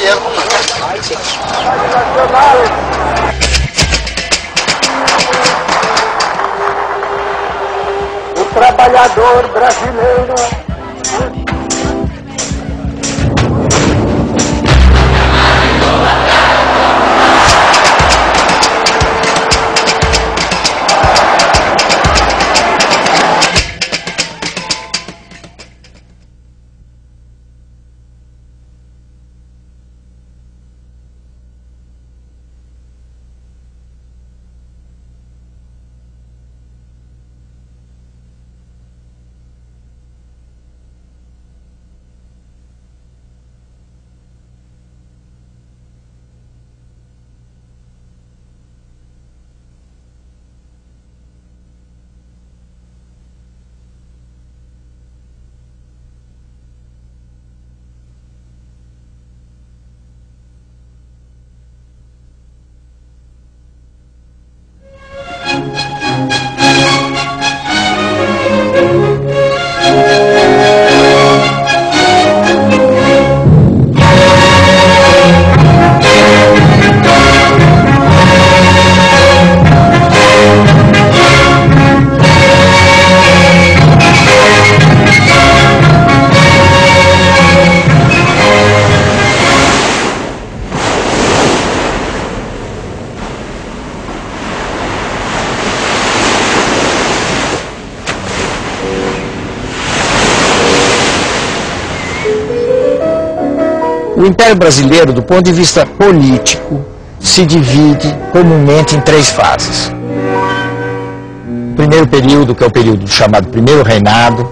O trabalhador brasileiro. O Império Brasileiro, do ponto de vista político, se divide comumente em três fases. O primeiro período, que é o período chamado Primeiro Reinado,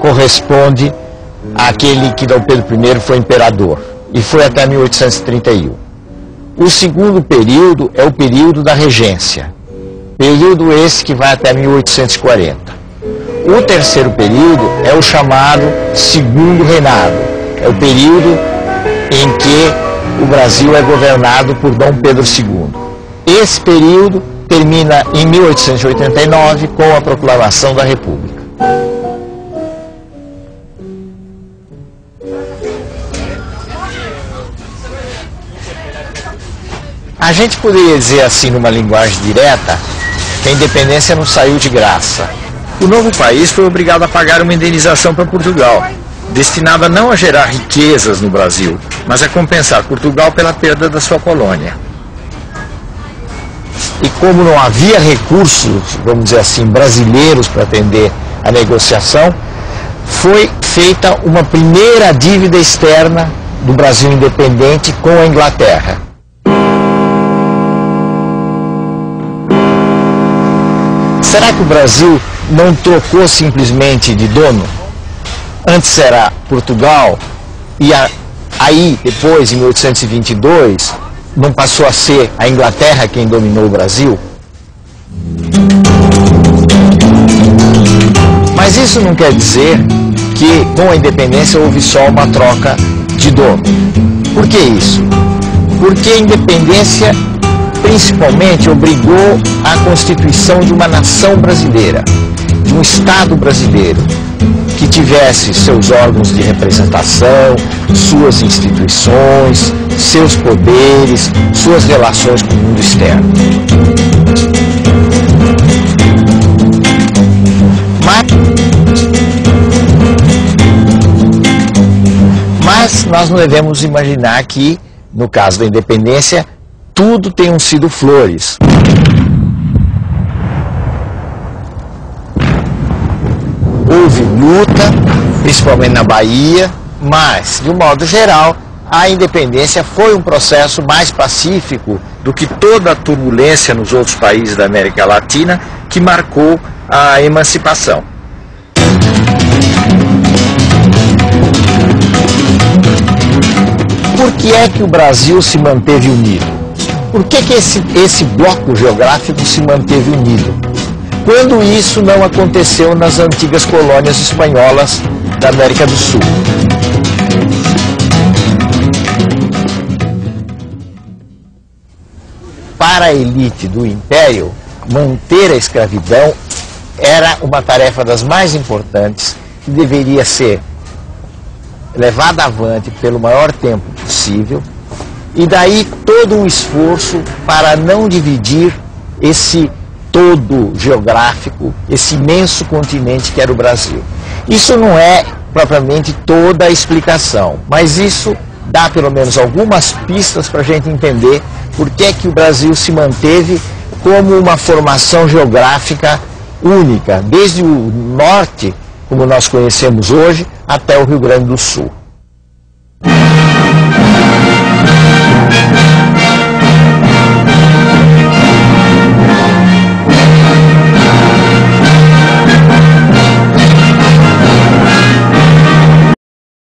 corresponde àquele que Dom Pedro I foi imperador, e foi até 1831. O segundo período é o período da regência, período esse que vai até 1840. O terceiro período é o chamado Segundo Reinado, é o período em que o Brasil é governado por Dom Pedro II. Esse período termina em 1889 com a proclamação da República. A gente poderia dizer assim, numa linguagem direta, que a independência não saiu de graça. O novo país foi obrigado a pagar uma indenização para Portugal, destinada não a gerar riquezas no Brasil, mas a compensar Portugal pela perda da sua colônia. E como não havia recursos, vamos dizer assim, brasileiros para atender a negociação, foi feita uma primeira dívida externa do Brasil independente com a Inglaterra. Será que o Brasil não trocou simplesmente de dono? Antes era Portugal, e aí, depois, em 1822, não passou a ser a Inglaterra quem dominou o Brasil? Mas isso não quer dizer que, com a independência, houve só uma troca de dono. Por que isso? Porque a independência, principalmente, obrigou à constituição de uma nação brasileira, de um Estado brasileiro, que tivesse seus órgãos de representação, suas instituições, seus poderes, suas relações com o mundo externo. Mas nós não devemos imaginar que, no caso da independência, tudo tenham sido flores. Houve luta, principalmente na Bahia, mas, de um modo geral, a independência foi um processo mais pacífico do que toda a turbulência nos outros países da América Latina que marcou a emancipação. Por que é que o Brasil se manteve unido? Por que esse bloco geográfico se manteve unido? Quando isso não aconteceu nas antigas colônias espanholas da América do Sul. Para a elite do Império, manter a escravidão era uma tarefa das mais importantes que deveria ser levada avante pelo maior tempo possível E daí todo um esforço para não dividir esse todo geográfico, esse imenso continente que era o Brasil. Isso não é propriamente toda a explicação, mas isso dá pelo menos algumas pistas para a gente entender por que é que o Brasil se manteve como uma formação geográfica única, desde o norte, como nós conhecemos hoje, até o Rio Grande do Sul.